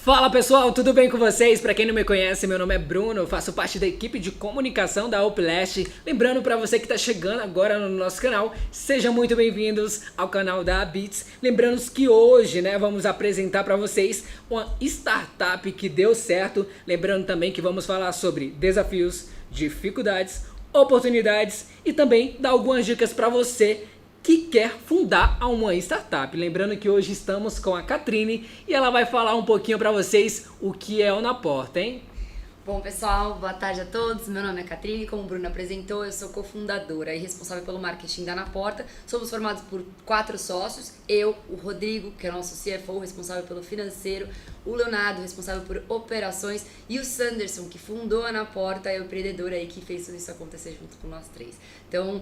Fala pessoal, tudo bem com vocês? Para quem não me conhece, meu nome é Bruno, faço parte da equipe de comunicação da Uplast. Lembrando para você que está chegando agora no nosso canal, sejam muito bem-vindos ao canal da Beats. Lembrando que hoje, vamos apresentar para vocês uma startup que deu certo. Lembrando também que vamos falar sobre desafios, dificuldades, oportunidades e também dar algumas dicas para você que quer fundar uma startup. Lembrando que hoje estamos com a Catrine e ela vai falar um pouquinho para vocês o que é o Na Porta, hein? Bom, pessoal, boa tarde a todos. Meu nome é Catrine, como o Bruno apresentou, eu sou cofundadora e responsável pelo marketing da Na Porta. Somos formados por 4 sócios, eu, o Rodrigo, que é o nosso CFO, responsável pelo financeiro, o Leonardo, responsável por operações, e o Sanderson, que fundou a Na Porta, é o empreendedor aí que fez tudo isso acontecer junto com nós 3. Então,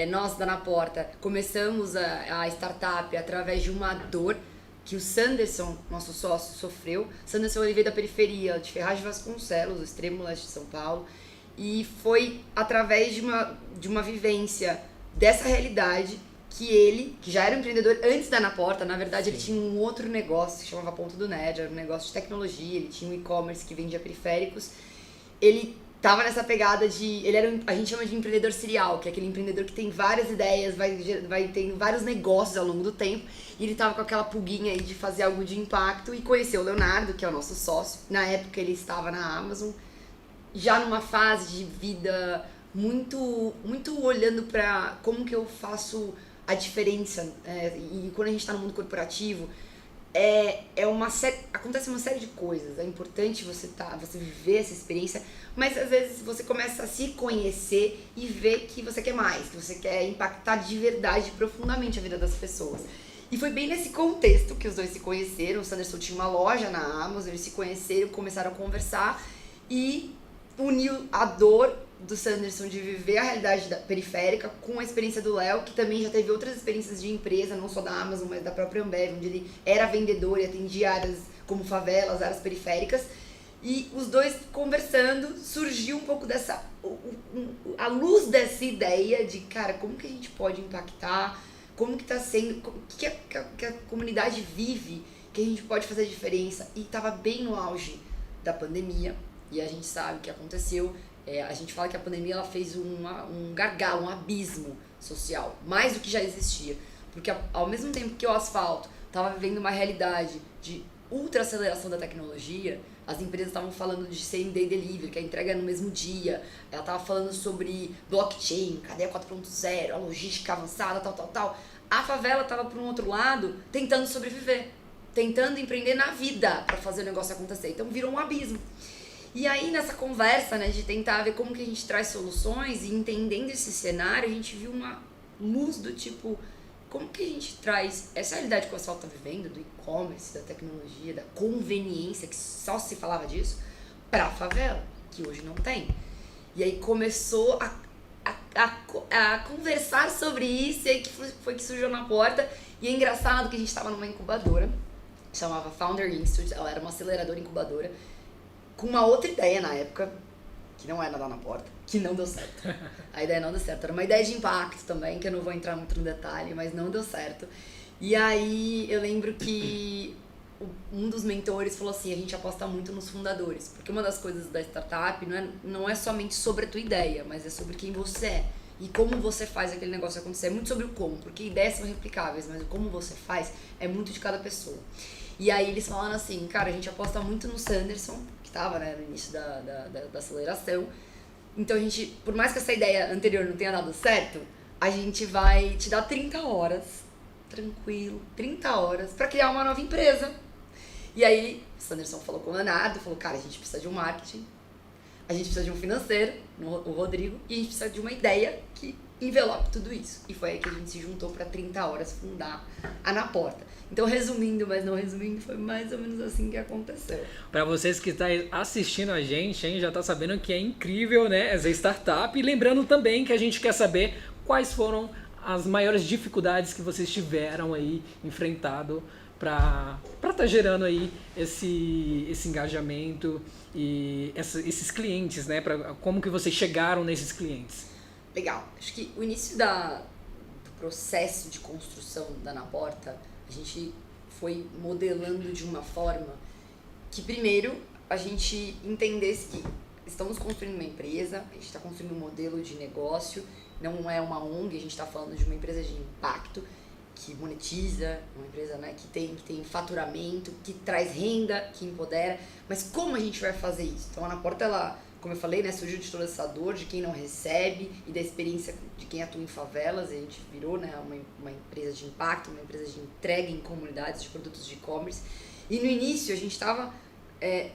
nós da Na Porta começamos a startup através de uma dor que o Sanderson, nosso sócio, sofreu. Sanderson, ele veio da periferia de Ferraz de Vasconcelos, do extremo leste de São Paulo, e foi através de uma vivência dessa realidade que ele, que já era um empreendedor antes da Na Porta, na verdade ele tinha um outro negócio que chamava Ponto do Nerd, era um negócio de tecnologia, ele tinha um e-commerce que vendia periféricos. Ele tava nessa pegada de... a gente chama de empreendedor serial, que é aquele empreendedor que tem várias ideias, vai tendo vários negócios ao longo do tempo, e ele tava com aquela pulguinha aí de fazer algo de impacto, e conheceu o Leonardo, que é o nosso sócio. Na época ele estava na Amazon, já numa fase de vida muito olhando para como que eu faço a diferença, e quando a gente tá no mundo corporativo, acontece uma série de coisas. É importante você viver essa experiência, mas às vezes você começa a se conhecer e ver que você quer mais, que você quer impactar de verdade, profundamente a vida das pessoas. E foi bem nesse contexto que os dois se conheceram. O Sanderson tinha uma loja na Amazon, eles se conheceram, começaram a conversar e uniu a dor do Sanderson de viver a realidade periférica com a experiência do Léo, que também já teve outras experiências de empresa, não só da Amazon, mas da própria Ambev, onde ele era vendedor e atendia áreas como favelas, áreas periféricas. E os dois conversando, surgiu um pouco a luz dessa ideia de, cara, como que a gente pode impactar, como que tá sendo, o que a comunidade vive, que a gente pode fazer diferença. E tava bem no auge da pandemia, e a gente sabe o que aconteceu. A gente fala que a pandemia ela fez um gargalo, um abismo social, mais do que já existia. Porque ao mesmo tempo que o asfalto estava vivendo uma realidade de ultra aceleração da tecnologia, as empresas estavam falando de same day delivery, que a entrega é no mesmo dia. Ela estava falando sobre blockchain, cadeia 4.0, a logística avançada, tal. A favela estava, por um outro lado, tentando sobreviver, tentando empreender na vida para fazer o negócio acontecer. Então virou um abismo. E aí, nessa conversa, de tentar ver como que a gente traz soluções e entendendo esse cenário, a gente viu uma luz do tipo, como que a gente traz essa realidade que o asfalto está vivendo, do e-commerce, da tecnologia, da conveniência, que só se falava disso, para a favela, que hoje não tem. E aí começou a conversar sobre isso, e aí foi que surgiu Na Porta. E é engraçado que a gente estava numa incubadora, chamava Founder Institute, ela era uma aceleradora incubadora, com uma outra ideia na época, que não era da Na Porta, que não deu certo. A ideia não deu certo. Era uma ideia de impacto também, que eu não vou entrar muito no detalhe, mas não deu certo. E aí eu lembro que um dos mentores falou assim, a gente aposta muito nos fundadores, porque uma das coisas da startup não é somente sobre a tua ideia, mas é sobre quem você é e como você faz aquele negócio acontecer. É muito sobre o como, porque ideias são replicáveis, mas o como você faz é muito de cada pessoa. E aí eles falaram assim, cara, a gente aposta muito no Sanderson, que estava no início da aceleração. Então a gente, por mais que essa ideia anterior não tenha dado certo, a gente vai te dar 30 horas, tranquilo, 30 horas, pra criar uma nova empresa. E aí o Sanderson falou com o Leonardo, falou, cara, a gente precisa de um marketing, a gente precisa de um financeiro, o Rodrigo, e a gente precisa de uma ideia que envelope tudo isso. E foi aí que a gente se juntou para 30 horas fundar a Na Porta. Então, resumindo, mas não resumindo, foi mais ou menos assim que aconteceu. Para vocês que estão assistindo a gente, hein, já está sabendo que é incrível, essa startup. E lembrando também que a gente quer saber quais foram as maiores dificuldades que vocês tiveram aí enfrentado para estar gerando aí esse engajamento e esses clientes, como que vocês chegaram nesses clientes. Legal. Acho que o início do processo de construção da Na Porta, a gente foi modelando de uma forma que primeiro a gente entendesse que estamos construindo uma empresa, a gente está construindo um modelo de negócio, não é uma ONG, a gente está falando de uma empresa de impacto que monetiza, uma empresa, né, que tem faturamento, que traz renda, que empodera, mas como a gente vai fazer isso? Então a Anaporta, ela, como eu falei, né, surgiu de toda essa dor de quem não recebe e da experiência de quem atua em favelas, e a gente virou, né, uma empresa de impacto, uma empresa de entrega em comunidades de produtos de e-commerce, e no início a gente estava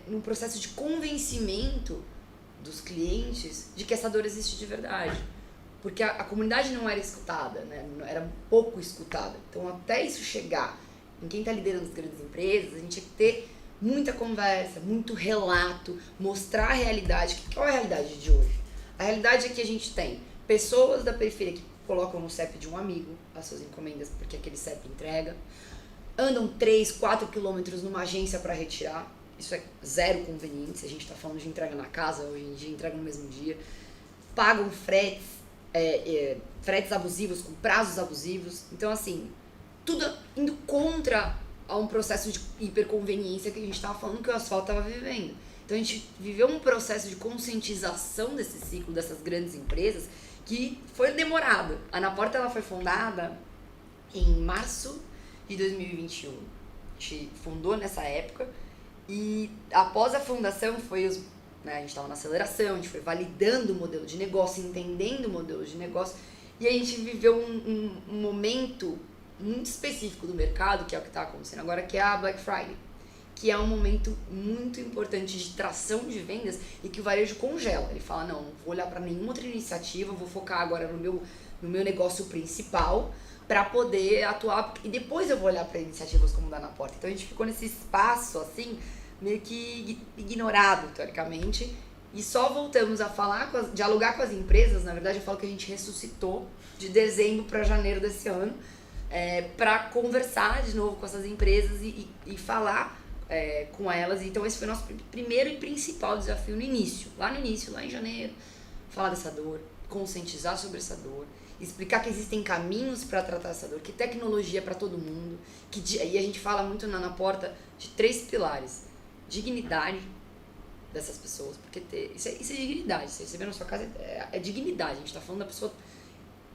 num processo de convencimento dos clientes de que essa dor existe de verdade. Porque a comunidade não era escutada, né? Era pouco escutada. Então, até isso chegar em quem está liderando as grandes empresas, a gente tinha que ter muita conversa, muito relato, mostrar a realidade. Qual é a realidade de hoje? A realidade é que a gente tem pessoas da periferia que colocam no CEP de um amigo as suas encomendas, porque aquele CEP entrega, andam 3, 4 quilômetros numa agência para retirar. Isso é zero conveniente, a gente está falando de entrega na casa, hoje em dia entrega no mesmo dia. Pagam fretes abusivos, com prazos abusivos. Então, assim, tudo indo contra a um processo de hiperconveniência que a gente estava falando que o asfalto estava vivendo. Então, a gente viveu um processo de conscientização desse ciclo, dessas grandes empresas, que foi demorado. A Anaporta, ela foi fundada em março de 2021. A gente fundou nessa época e após a fundação a gente estava na aceleração, a gente foi validando o modelo de negócio, entendendo o modelo de negócio, e a gente viveu um momento muito específico do mercado, que é o que está acontecendo agora, que é a Black Friday, que é um momento muito importante de tração de vendas e que o varejo congela. Ele fala, não vou olhar para nenhuma outra iniciativa, vou focar agora no meu negócio principal para poder atuar, e depois eu vou olhar para iniciativas como o da Anaporta. Então a gente ficou nesse espaço, assim, meio que ignorado, teoricamente, e só voltamos a falar, dialogar com as empresas. Na verdade, eu falo que a gente ressuscitou de dezembro para janeiro desse ano, para conversar de novo com essas empresas e falar com elas. Então, esse foi o nosso primeiro e principal desafio no início, lá em janeiro, falar dessa dor, conscientizar sobre essa dor, explicar que existem caminhos para tratar essa dor, que tecnologia é para todo mundo, e a gente fala muito na Porta de 3 pilares. Dignidade dessas pessoas, porque isso é dignidade. Você receber na sua casa é dignidade. A gente tá falando da pessoa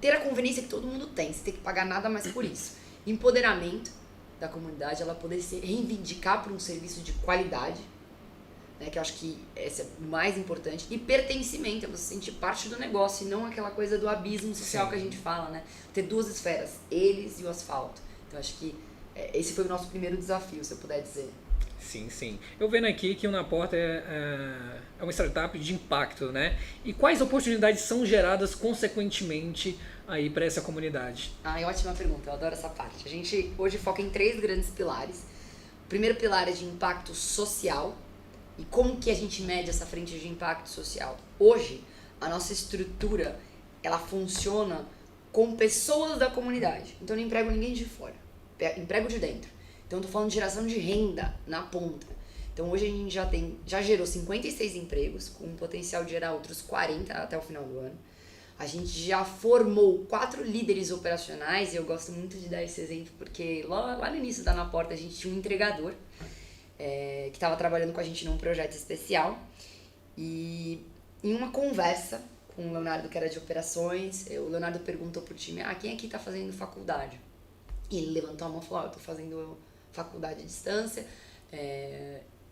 ter a conveniência que todo mundo tem, você tem que pagar nada mais por isso. Empoderamento da comunidade, ela poder se reivindicar por um serviço de qualidade, né, que eu acho que esse é o mais importante. E pertencimento, é você sentir parte do negócio e não aquela coisa do abismo social. Sim. Que a gente fala, né? Ter 2 esferas, eles e o asfalto. Então acho que esse foi o nosso primeiro desafio, se eu puder dizer. Sim, sim. Eu vendo aqui que o Anaporta é uma startup de impacto, né? E quais oportunidades são geradas consequentemente aí para essa comunidade? Ótima pergunta, eu adoro essa parte. A gente hoje foca em 3 grandes pilares. O primeiro pilar é de impacto social. E como que a gente mede essa frente de impacto social? Hoje, a nossa estrutura, ela funciona com pessoas da comunidade. Então, eu não emprego ninguém de fora, emprego de dentro. Então, eu tô falando de geração de renda na ponta. Então, hoje a gente já gerou 56 empregos, com um potencial de gerar outros 40 até o final do ano. A gente já formou 4 líderes operacionais, e eu gosto muito de dar esse exemplo, porque lá no início da Anaporta a gente tinha um entregador, que estava trabalhando com a gente num projeto especial. E em uma conversa com o Leonardo, que era de operações, o Leonardo perguntou pro time, quem aqui tá fazendo faculdade? E ele levantou a mão e falou, eu tô fazendo faculdade à distância,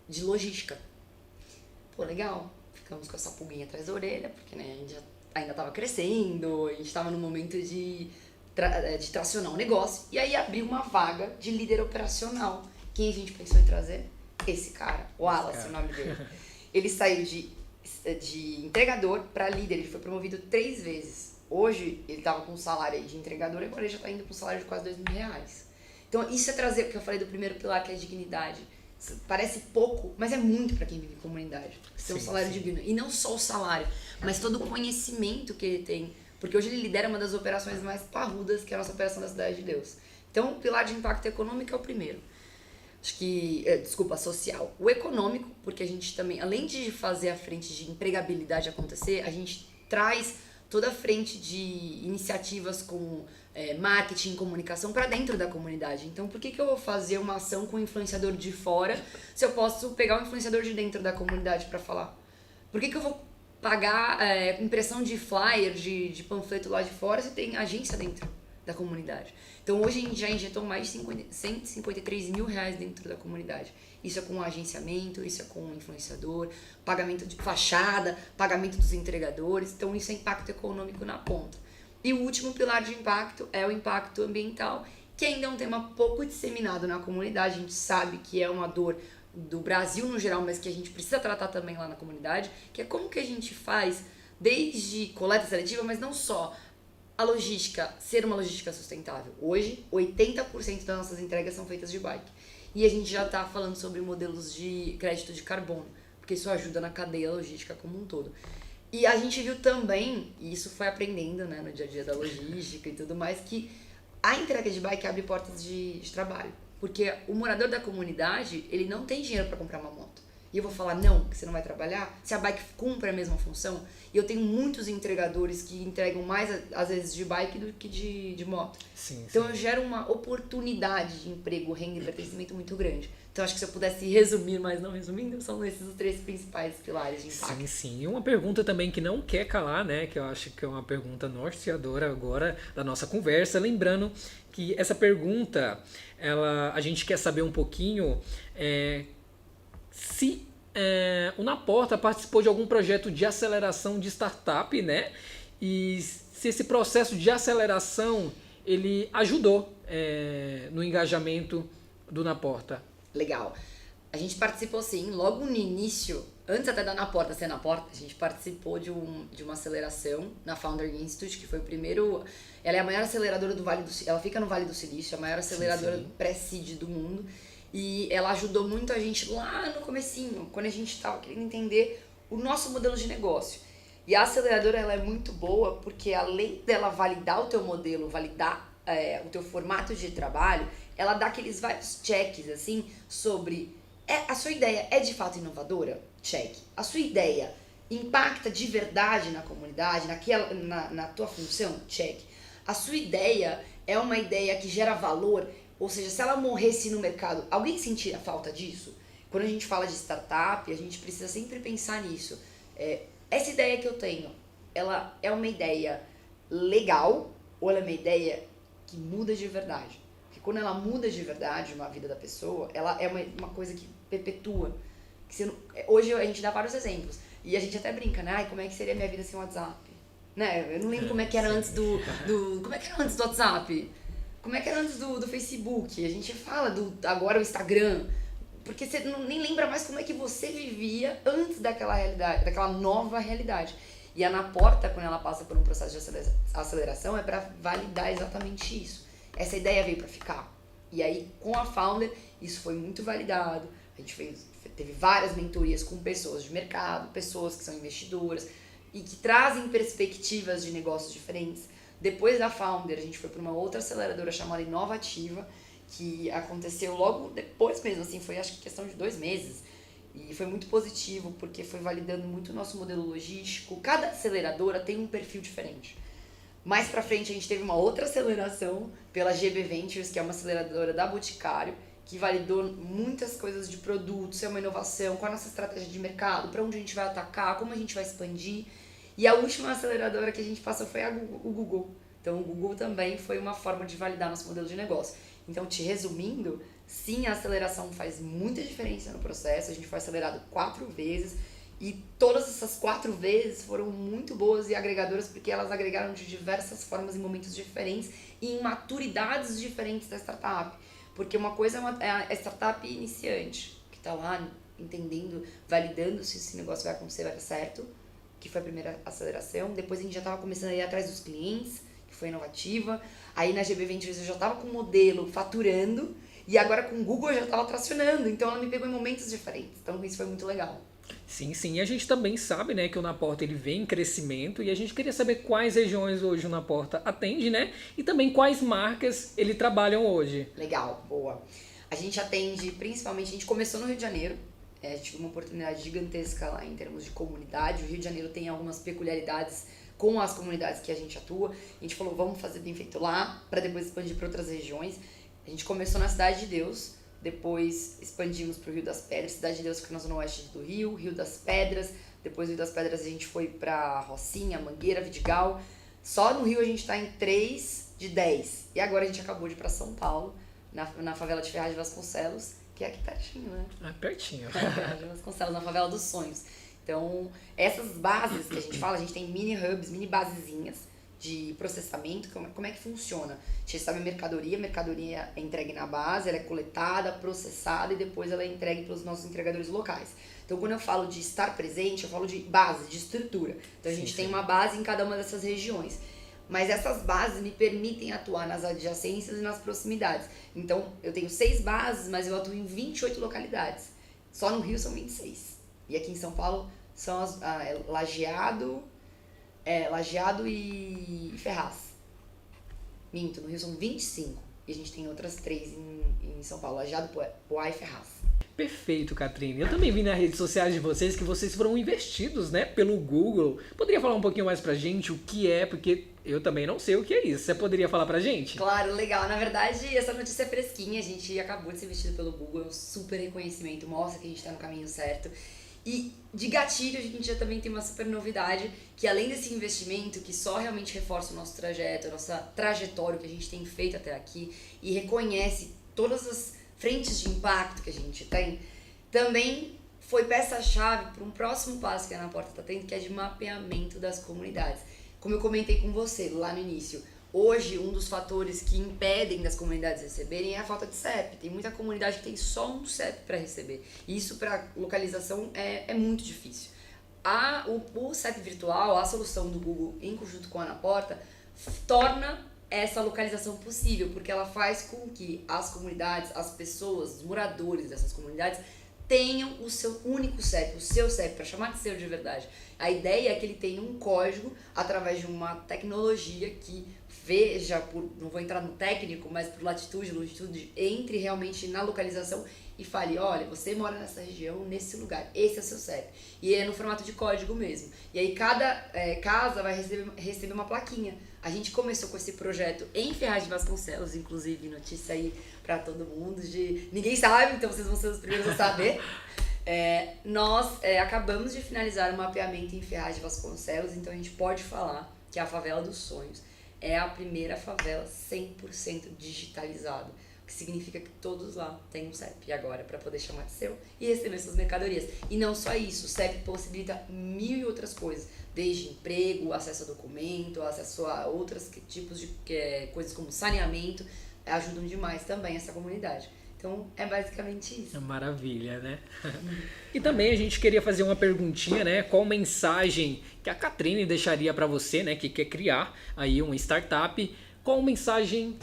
de logística. Pô, legal. Ficamos com essa pulguinha atrás da orelha, porque, né, a gente ainda estava crescendo, a gente estava no momento de tracionar um negócio. E aí abriu uma vaga de líder operacional. Quem a gente pensou em trazer? Esse cara, o Wallace, o nome dele. Ele saiu de entregador para líder, ele foi promovido 3 vezes. Hoje ele estava com um salário aí de entregador, agora ele já está indo com um salário de quase R$2.000. Então isso é trazer, porque eu falei do primeiro pilar, que é a dignidade. Parece pouco, mas é muito para quem vive em comunidade. Ter um salário digno. E não só o salário, mas todo o conhecimento que ele tem. Porque hoje ele lidera uma das operações mais parrudas, que é a nossa operação da Cidade de Deus. Então o pilar de impacto econômico é o primeiro. Acho que, social. O econômico, porque a gente também, além de fazer a frente de empregabilidade acontecer, a gente traz toda a frente de iniciativas como marketing, comunicação para dentro da comunidade. Então, por que eu vou fazer uma ação com um influenciador de fora se eu posso pegar um influenciador de dentro da comunidade para falar? Por que eu vou pagar impressão de flyer, de panfleto lá de fora se tem agência dentro da comunidade? Então, hoje a gente já injetou mais de 153 mil reais dentro da comunidade. Isso é com agenciamento, isso é com influenciador, pagamento de fachada, pagamento dos entregadores. Então, isso é impacto econômico na ponta. E o último pilar de impacto é o impacto ambiental, que ainda é um tema pouco disseminado na comunidade. A gente sabe que é uma dor do Brasil no geral, mas que a gente precisa tratar também lá na comunidade, que é como que a gente faz desde coleta seletiva, mas não só a logística, ser uma logística sustentável. Hoje, 80% das nossas entregas são feitas de bike. E a gente já está falando sobre modelos de crédito de carbono, porque isso ajuda na cadeia logística como um todo. E a gente viu também, e isso foi aprendendo, né, no dia a dia da logística e tudo mais, que a entrega de bike abre portas de trabalho. Porque o morador da comunidade, ele não tem dinheiro para comprar uma moto. E eu vou falar, não, que você não vai trabalhar, se a bike cumpre a mesma função. E eu tenho muitos entregadores que entregam mais, às vezes, de bike do que de moto. Sim, então eu gero uma oportunidade de emprego, renda e pertencimento muito grande. Então acho que se eu pudesse resumir, mas não resumindo, são esses os 3 principais pilares de impacto. Sim, sim. E uma pergunta também que não quer calar, né? Que eu acho que é uma pergunta norteadora agora da nossa conversa. Lembrando que essa pergunta, a gente quer saber um pouquinho se o Na Porta participou de algum projeto de aceleração de startup, né? E se esse processo de aceleração ele ajudou no engajamento do Na Porta. Legal. A gente participou sim, logo no início, antes até da Na Porta ser Na Porta, a gente participou de uma aceleração na Founder Institute, que foi o primeiro. Ela é a maior aceleradora do Vale do Silício, ela fica no Vale do Silício, a maior aceleradora pré-seed do mundo. E ela ajudou muito a gente lá no comecinho, quando a gente estava querendo entender o nosso modelo de negócio. E a aceleradora ela é muito boa porque além dela validar o teu modelo, validar o teu formato de trabalho, ela dá aqueles vários checks assim sobre a sua ideia é de fato inovadora? Check. A sua ideia impacta de verdade na comunidade, na tua função? Check. A sua ideia é uma ideia que gera valor? Ou seja, se ela morresse no mercado, alguém sentia falta disso? Quando a gente fala de startup, a gente precisa sempre pensar nisso. Essa ideia que eu tenho, ela é uma ideia legal ou ela é uma ideia que muda de verdade? Porque quando ela muda de verdade uma vida da pessoa, ela é uma coisa que perpetua. Hoje a gente dá vários exemplos. E a gente até brinca, né? Ai, como é que seria a minha vida sem WhatsApp? Né? Eu não lembro como é que era antes como é que era antes do WhatsApp? Como é que era antes do Facebook? A gente fala agora o Instagram. Porque você nem lembra mais como é que você vivia antes daquela realidade, daquela nova realidade. E a Na Porta, quando ela passa por um processo de aceleração, é para validar exatamente isso. Essa ideia veio para ficar. E aí, com a Founder, isso foi muito validado. A gente teve várias mentorias com pessoas de mercado, pessoas que são investidoras e que trazem perspectivas de negócios diferentes. Depois da Founder, a gente foi para uma outra aceleradora chamada Inovativa, que aconteceu logo depois mesmo, assim, foi acho que questão de 2 meses. E foi muito positivo, porque foi validando muito o nosso modelo logístico. Cada aceleradora tem um perfil diferente. Mais pra frente, a gente teve uma outra aceleração pela GB Ventures, que é uma aceleradora da Boticário, que validou muitas coisas de produto, se é uma inovação, qual é a nossa estratégia de mercado, para onde a gente vai atacar, como a gente vai expandir. E a última aceleradora que a gente passou foi o Google. Então, o Google também foi uma forma de validar nosso modelo de negócio. Então, te resumindo, sim, a aceleração faz muita diferença no processo. A gente foi acelerado 4 vezes e todas essas 4 vezes foram muito boas e agregadoras porque elas agregaram de diversas formas em momentos diferentes e em maturidades diferentes da startup. Porque uma coisa é a startup iniciante, que está lá entendendo, validando se esse negócio vai acontecer, vai dar certo, que foi a primeira aceleração. Depois a gente já estava começando a ir atrás dos clientes, que foi Inovativa. Aí na GB Ventures eu já estava com o modelo faturando e agora com o Google eu já estava tracionando. Então ela me pegou em momentos diferentes. Então isso foi muito legal. Sim, sim. E a gente também sabe, né, que o Na Porta ele vem em crescimento e a gente queria saber quais regiões hoje o Na Porta atende, né? E também quais marcas ele trabalham hoje. Legal, boa. A gente atende principalmente, a gente começou no Rio de Janeiro. A gente teve uma oportunidade gigantesca lá em termos de comunidade. O Rio de Janeiro tem algumas peculiaridades com as comunidades que a gente atua. A gente falou, vamos fazer bem feito lá, para depois expandir para outras regiões. A gente começou na Cidade de Deus, depois expandimos para o Rio das Pedras. Cidade de Deus fica na zona oeste do Rio, Rio das Pedras. Depois do Rio das Pedras a gente foi para Rocinha, Mangueira, Vidigal. Só no Rio a gente está em 3 de 10. E agora a gente acabou de ir para São Paulo, na favela de Ferraz de Vasconcelos, que é aqui pertinho, né? Pertinho. Ferraz de Vasconcelos, na favela dos sonhos. Então, essas bases que a gente fala, a gente tem mini hubs, mini basezinhas de processamento. Como é que funciona? A gente recebe a mercadoria é entregue na base, ela é coletada, processada e depois ela é entregue para os nossos entregadores locais. Então, quando eu falo de estar presente, eu falo de base, de estrutura. Então, a gente tem uma base em cada uma dessas regiões. Mas essas bases me permitem atuar nas adjacências e nas proximidades. Então, eu tenho 6 bases, mas eu atuo em 28 localidades. Só no Rio são 26. E aqui em São Paulo são Lajeado e Ferraz. Minto, no Rio são 25. E a gente tem outras 3 em São Paulo, Lajeado, Poá e Ferraz. Perfeito, Catrine. Eu também vi nas redes sociais de vocês que vocês foram investidos, né, pelo Google. Poderia falar um pouquinho mais pra gente o que é, porque eu também não sei o que é isso. Você poderia falar pra gente? Claro, legal. Na verdade, essa notícia é fresquinha. A gente acabou de ser investido pelo Google. É um super reconhecimento. Mostra que a gente tá no caminho certo. E de gatilho, a gente já também tem uma super novidade, que além desse investimento, que só realmente reforça o nosso trajeto, a nossa trajetória que a gente tem feito até aqui e reconhece todas as frentes de impacto que a gente tem, também foi peça-chave para um próximo passo que a Na Porta está tendo, que é de mapeamento das comunidades. Como eu comentei com você lá no início, hoje um dos fatores que impedem das comunidades receberem é a falta de CEP. Tem muita comunidade que tem só um CEP para receber. E isso para localização é muito difícil. O CEP virtual, a solução do Google em conjunto com a Na Porta, torna essa localização possível, porque ela faz com que as comunidades, as pessoas, os moradores dessas comunidades tenham o seu único CEP, o seu CEP, para chamar de seu de verdade. A ideia é que ele tenha um código através de uma tecnologia que veja, não vou entrar no técnico, mas por latitude, longitude, entre realmente na localização e fale, olha, você mora nessa região, nesse lugar, esse é o seu CEP. E é no formato de código mesmo. E aí cada casa vai receber uma plaquinha. A gente começou com esse projeto em Ferraz de Vasconcelos, inclusive notícia aí pra todo mundo, ninguém sabe, então vocês vão ser os primeiros a saber. Nós acabamos de finalizar o mapeamento em Ferraz de Vasconcelos, então a gente pode falar que a Favela dos Sonhos é a primeira favela 100% digitalizada, o que significa que todos lá têm um CEP agora para poder chamar de seu e receber suas mercadorias. E não só isso, o CEP possibilita 1000 e outras coisas, desde emprego, acesso a documento, acesso a outros tipos de coisas como saneamento, ajudam demais também essa comunidade. Então, é basicamente isso. Maravilha, né? E também a gente queria fazer uma perguntinha, né? Qual mensagem que a Catrine deixaria para você, né? Que quer criar aí uma startup. Qual mensagem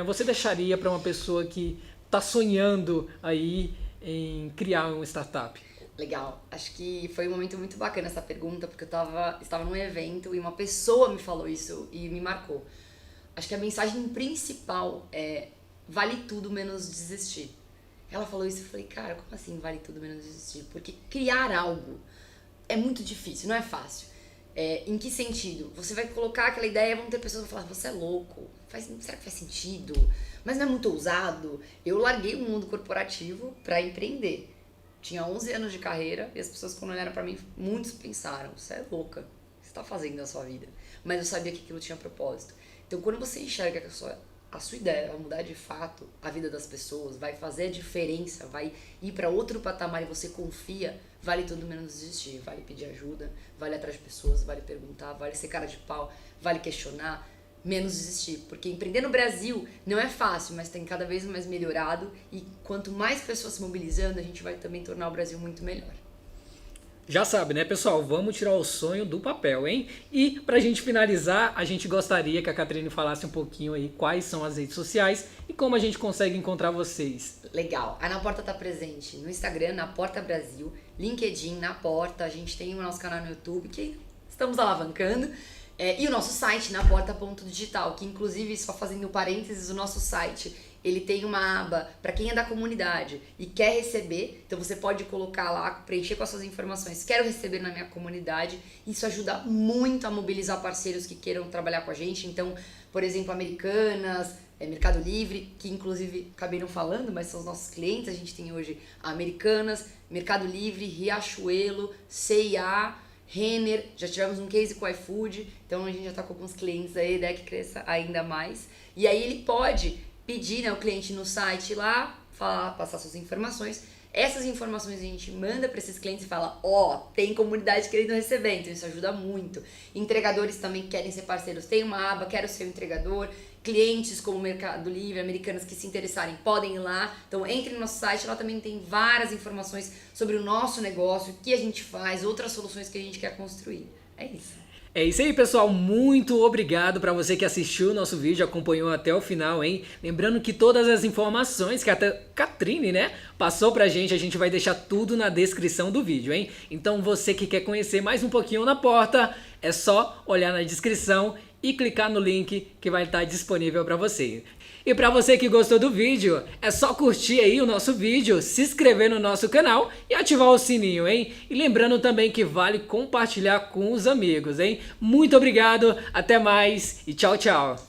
você deixaria para uma pessoa que está sonhando aí em criar uma startup? Legal. Acho que foi um momento muito bacana essa pergunta, porque eu estava num evento e uma pessoa me falou isso e me marcou. Acho que a mensagem principal é: vale tudo menos desistir. Ela falou isso e eu falei, cara, como assim vale tudo menos desistir? Porque criar algo é muito difícil, não é fácil. Em que sentido? Você vai colocar aquela ideia, vão ter pessoas que vão falar, você é louco, será que faz sentido? Mas não é muito ousado? Eu larguei o mundo corporativo para empreender. Tinha 11 anos de carreira e as pessoas, quando olharam para mim, muitos pensaram, você é louca, o que você está fazendo na sua vida? Mas eu sabia que aquilo tinha propósito. Então, quando você enxerga que a sua ideia vai mudar de fato a vida das pessoas, vai fazer a diferença, vai ir para outro patamar e você confia, vale tudo menos desistir. Vale pedir ajuda, vale ir atrás de pessoas, vale perguntar, vale ser cara de pau, vale questionar, menos desistir. Porque empreender no Brasil não é fácil, mas tem cada vez mais melhorado e quanto mais pessoas se mobilizando, a gente vai também tornar o Brasil muito melhor. Já sabe, né, pessoal? Vamos tirar o sonho do papel, hein? E pra gente finalizar, a gente gostaria que a Catrine falasse um pouquinho aí quais são as redes sociais e como a gente consegue encontrar vocês. Legal. A Na Porta tá presente no Instagram, Na Porta Brasil, LinkedIn, Na Porta. A gente tem o nosso canal no YouTube, que estamos alavancando. E o nosso site, naporta.digital, que inclusive, só fazendo parênteses, o nosso site, ele tem uma aba para quem é da comunidade e quer receber, então você pode colocar lá, preencher com as suas informações, quero receber na minha comunidade. Isso ajuda muito a mobilizar parceiros que queiram trabalhar com a gente. Então, por exemplo, Americanas, Mercado Livre, que inclusive acabei não falando, mas são os nossos clientes. A gente tem hoje Americanas, Mercado Livre, Riachuelo, C&A, Renner, já tivemos um case com o iFood, então a gente já está com alguns clientes aí, a ideia é que cresça ainda mais. E aí ele pode pedir, né, o cliente no site lá, falar, passar suas informações. Essas informações a gente manda para esses clientes e fala, tem comunidade querendo receber, então isso ajuda muito. Entregadores também querem ser parceiros, tem uma aba, quero ser o entregador. Clientes como o Mercado Livre, Americanas que se interessarem podem ir lá. Então entre no nosso site, lá também tem várias informações sobre o nosso negócio, o que a gente faz, outras soluções que a gente quer construir. É isso. É isso aí, pessoal. Muito obrigado para você que assistiu o nosso vídeo, acompanhou até o final, hein? Lembrando que todas as informações que a Catrine, né, passou pra gente, a gente vai deixar tudo na descrição do vídeo, hein? Então você que quer conhecer mais um pouquinho na porta, é só olhar na descrição e clicar no link que vai estar disponível para você. E para você que gostou do vídeo, é só curtir aí o nosso vídeo, se inscrever no nosso canal e ativar o sininho, hein? E lembrando também que vale compartilhar com os amigos, hein? Muito obrigado, até mais e tchau, tchau!